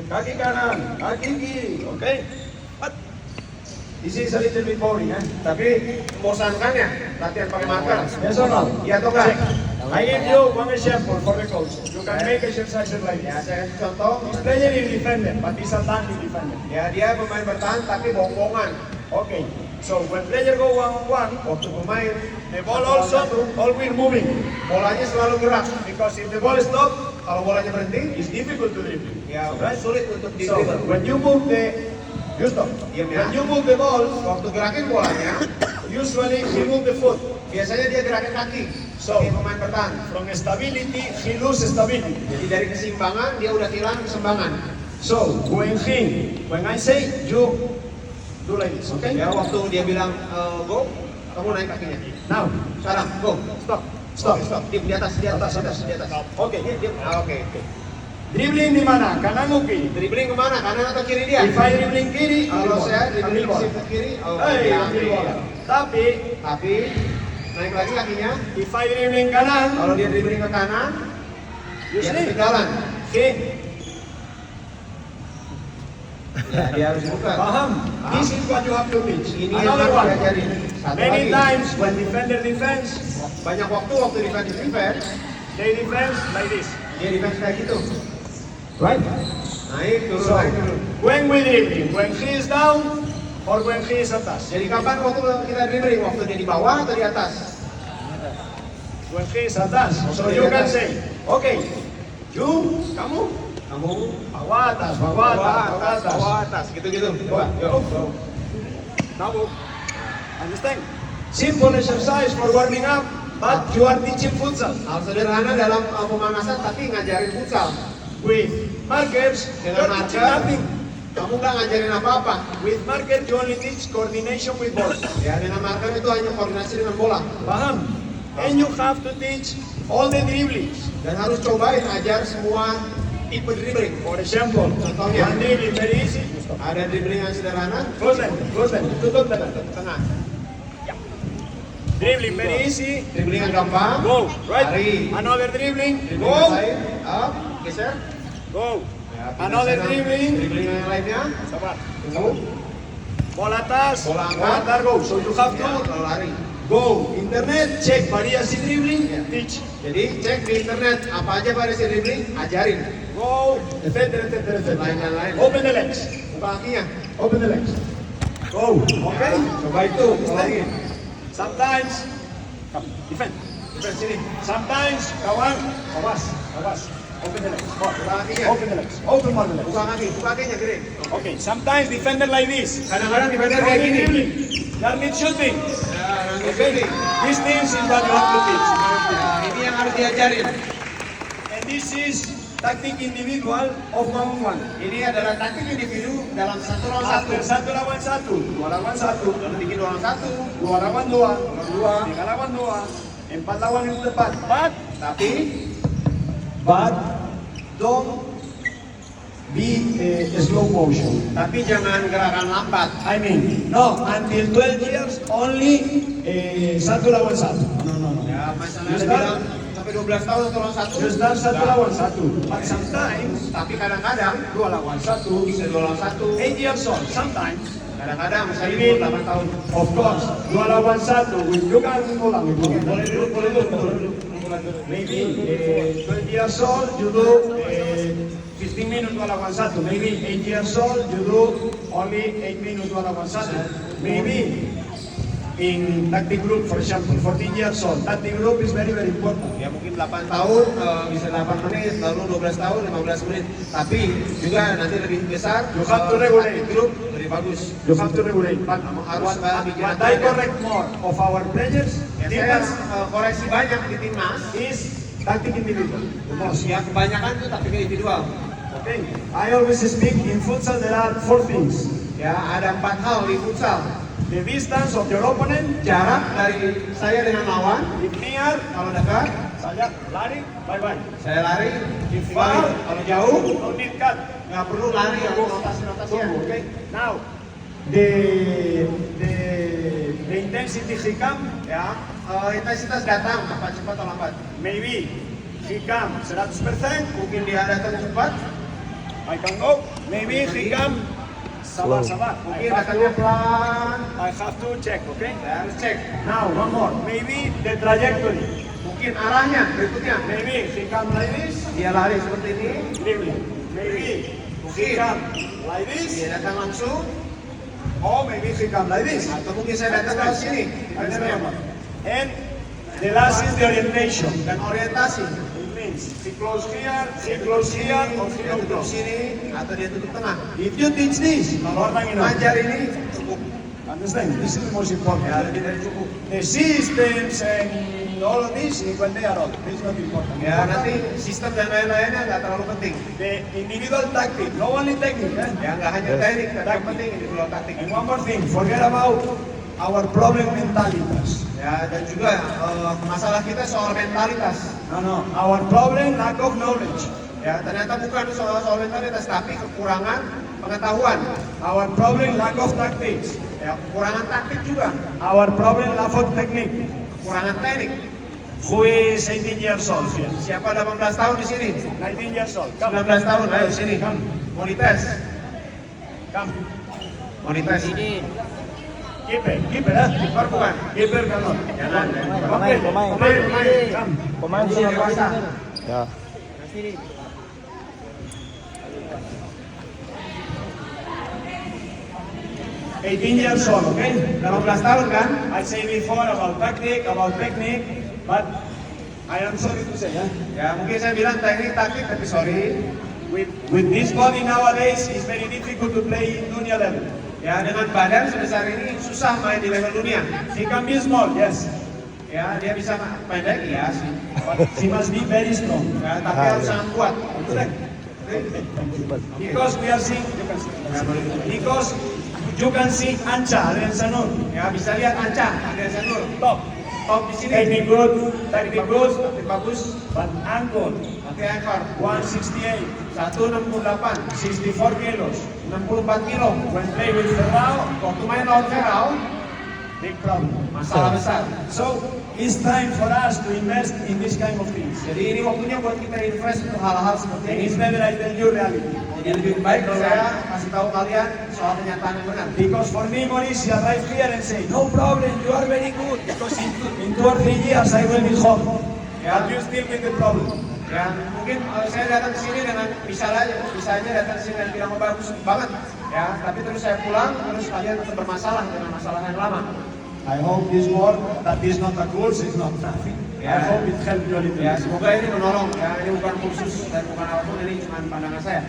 Kaki kanan, kaki kiri, oke? This is a little bit boring, tapi membosankan ya latihan pakai marker. Yes or no? Iya atau enggak? I give you one example for the coach. You can make exercises like this. Ya, saya contoh. This player is defender, but he's a tank defender. Ya, dia pemain bertahan tapi bohong-bohongan. Okay. So when player go one-on-one, waktu pemain, the ball also always moving. Bolanya selalu gerak. Because if the ball stop, kalau bolanya berhenti, it's difficult to dribble. Ya, sulit untuk dribble. So when you move you stop. When you move the ball, waktu gerakin bolanya, usually he move the foot. Biasanya dia gerakin kaki. So, pemain bertahan. From stability, he lose stability. Jadi dari keseimbangan, dia udah hilang keseimbangan. So, when I say, you do like this, okay? Ya, waktu dia bilang go, kamu naik kakinya. Now, sekarang, go, stop. Di atas. Oke, diam. Oke. Dribbling di mana? Kanan atau kiri? Dribbling kemana? Kanan atau kiri dia? If I dribbling kiri, kalau saya dribbling ke kiri, ambil bola. Tapi naik lagi kakinya. If I dribbling kanan, kalau dia dribbling ke kanan, dia harus berjalan. Oke. Ya, dia harus buka. Paham? This is what you have to teach. Ini yang harus diajarin. Many times when defense, banyak waktu defense, they defense like this. Dia defense kayak gitu. Right? Naik, turun. When we dribbling, when he is down or when he is atas. Jadi kapan waktu kita dribbling? Waktu dia di bawah atau di atas? When he is atas. So you can say, okay, kamu bawah atas. Gitu. Coba, go. Kamu. Understand? Simple exercise for warming up, but you are teaching futsal. Hal sederhana dalam pemanasan tapi ngajarin futsal. With markers, dengan marker, kamu nggak ngajarin apa-apa. With marker, you only teach coordination with ball. Ya, dengan marker itu hanya koordinasi dengan bola. Paham? And you have to teach all the dribblings. Dan harus cobain ajar semua tipe dribbling. For example, contohnya, one dribbling very easy. Ada dribbling yang sederhana. Close line. Tutup tengah. Dribbling very easy. Dribbling yang gampang. Go. Right. Lari. Another dribbling. Go. Up. Geser. Go. Ya, another dribbling. Dribbling yang lainnya. Sabar. Tunggu. Bola atas. Bola angkat. Go. So you have to lari. Go. Internet. Cek variasi dribbling. Ya. Teach. Jadi cek di internet apa aja variasi dribbling. Ajarin. Go. Lain. Open the legs. Buka kakinya. Open the legs. Go. Okay. Coba itu. Lagi. Sometimes, defend sini. Sometimes, kawan, awas. Open the legs. Open more the legs. Buka kakinya kiri. Okay. Sometimes defender like this. Kadang-kadang defender kayak gini. That means shooting. Okay. These things is what you have to teach. Ini yang harus diajarin. And this is taktik individual of one-on-one. Ini adalah taktik individu dalam 1 lawan 1. 1 lawan 1, 2 lawan 1, lalu 3 lawan 1, 2 lawan 2, 3 lawan 2, 4 lawan yang tepat. But don't be slow motion. Tapi jangan gerakan lambat. I mean, no, until 12 years only 1 lawan 1. No. Ya, masalah bilang 12 tahun atau lawan 1. Just done 1 lawan 1. But sometimes, tapi kadang-kadang 2 lawan 1, bisa 2 lawan 1. 8 years old, sometimes. Kadang-kadang misalnya 8 tahun. Of course, 2 lawan 1. You can ulang. Boleh dulu. Maybe 12 years old, you do 15 minutes 2 lawan 1. Maybe 8 years old, you do only 8 minutes 2 lawan 1. Maybe in tactic group, for example, 14 years old, tactic group is very important. Ya mungkin 8 tahun, bisa 8 menit, lalu 12 tahun, 15 menit. Tapi juga nanti lebih besar, you have to regulate. Tactic group lebih bagus. You have to regulate. But what I correct more of our players, ya, saya koreksi banyak di timnas, is tactic individual. Ya kebanyakan itu tactic individual. Okay. I always speak in futsal there are 4 things. Ya ada 4 hal di futsal. The distance of your opponent, jarak dari saya dengan lawan. If near, kalau dekat, saya lari, bye. Saya lari. If far, kalau jauh, no need cut. Nggak perlu lari, aku rotasi-rotasinya. Okay. Now, the intensity he come, ya, intensitas datang, cepat atau lambat. Maybe he come 100%, mungkin dia datang cepat. I can go. Maybe he come. Sabar, sabar. Mungkin datangnya pelan. I have to check, okay? Let's check. Now, one more. Maybe the trajectory. Mungkin arahnya berikutnya. Maybe he come like this. Dia lari seperti ini. Maybe he come like this. Dia datang langsung. Oh, maybe he come like this. Atau mungkin saya datang ke sini. And the last is the orientation. Dan orientasi. He close here, or he tutup sini, atau dia tutup tengah. If you teach this, kalau orang ngajar ini cukup. Understand? This is the most important. Ya, lebih dari cukup. The systems and all of this, when they are all, this is not important. Ya, nanti sistem dan lain-lainnya nggak terlalu penting. The individual tactic, no only technique, kan? Ya, nggak hanya teknik, tapi yang penting individual tactic. And one more thing, forget about our problem mentalitas. Ya, dan juga masalah kita soal mentalitas. No, our problem lack of knowledge. Ya, ternyata bukan soal mentalitas, tapi kekurangan pengetahuan. Our problem lack of tactics. Ya, kekurangan taktik juga. Our problem lack of technique. Kekurangan teknik. Who is 18 years old here? Siapa 18 tahun di sini? 19 years old. 19 tahun, ayo sini. Mau dites? Come. Mau dites? Keeper ya? Keeper bukan? Keeper kan? Jangan. Pemain sini dewasa. Ya. 18 years old, okay? 18 tahun kan? I say before about technique, but I am sorry to say, ya. Ya, mungkin saya bilang teknik, taktik, tapi sorry. With this body nowadays, it's very difficult to play in dunia level. Ya, dengan badan sebesar ini susah main di level dunia. He can be small, yes. Ya, dia bisa pendek, ya sih. But he must be very strong. Ya, tapi harus sangat kuat. Because we are seeing, because you can see Anca Adrian Sanur. Ya, bisa lihat Anca Adrian Sanur. Top di sini. Technique good, bagus. But angkor, pakai angkor. 168, 168, 64 kilos, 64 kilo. When play with Ferrao, waktu main lawan Ferrao, big problem, masalah besar. So it's time for us to invest in this kind of things. Jadi ini waktunya buat kita invest untuk hal-hal seperti ini. It's better I tell you reality. Jadi lebih baik kalau saya kasih tahu kalian soal kenyataan yang benar. Because for me, Mauricio, right here and say, no problem, you are very good. Because in 2 or 3 years I will be home. Ya, you still with the problem. Ya, mungkin saya datang ke sini dengan bisa aja datang ke sini dan bilang bagus banget. Ya, tapi terus saya pulang, terus kalian tetap bermasalah dengan masalah yang lama. I hope this word that is not a course is not nothing. Ya, I hope it help you a little. Ya, semoga ini menolong. Ya, ini bukan kursus dan bukan apapun, ini cuma pandangan saya.